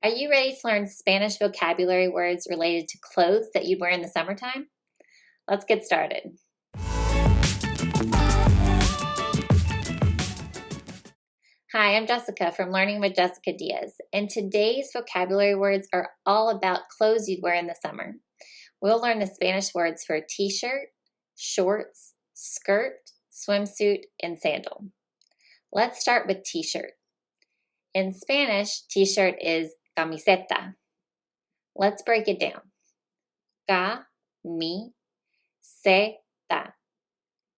Are you ready to learn Spanish vocabulary words related to clothes that you wear in the summertime? Let's get started. Hi, I'm Jessica from Learning with Jessica Diaz, and today's vocabulary words are all about clothes you'd wear in the summer. We'll learn the Spanish words for t-shirt, shorts, skirt, swimsuit, and sandal. Let's start with t-shirt. In Spanish, t-shirt is camiseta. Let's break it down. Camiseta.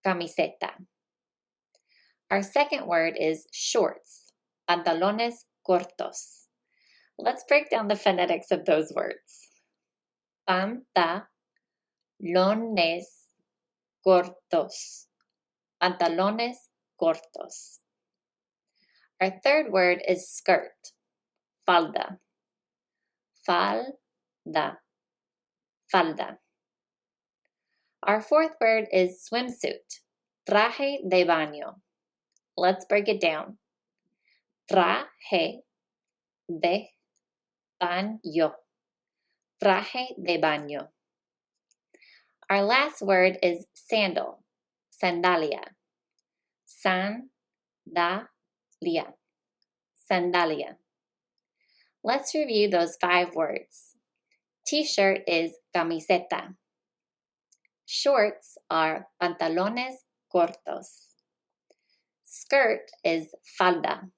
Camiseta. Our second word is shorts. Pantalones cortos. Let's break down the phonetics of those words. Pantalones cortos. Pantalones cortos. Our third word is skirt. Falda. Falda. Falda. Our fourth word is swimsuit. Traje de baño. Let's break it down. Traje de baño. Traje de baño. Our last word is sandal. Sandalia. Sandalia. Sandalia. Let's review those 5 words. T-shirt is camiseta. Shorts are pantalones cortos. Skirt is falda.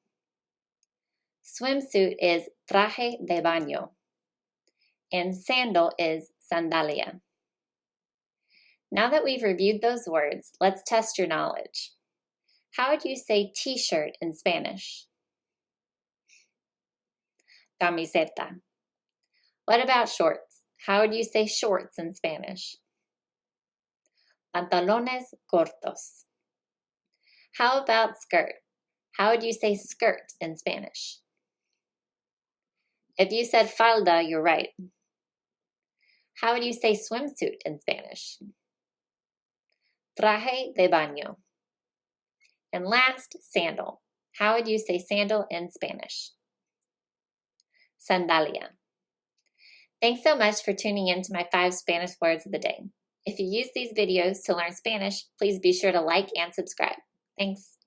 Swimsuit is traje de baño. And sandal is sandalia. Now that we've reviewed those words, let's test your knowledge. How would you say t-shirt in Spanish? Camiseta. What about shorts? How would you say shorts in Spanish? Pantalones cortos. How about skirt? How would you say skirt in Spanish? If you said falda, you're right. How would you say swimsuit in Spanish? Traje de baño. And last, sandal. How would you say sandal in Spanish? Sandalia. Thanks so much for tuning in to my 5 Spanish words of the day. If you use these videos to learn Spanish, please be sure to like and subscribe. Thanks.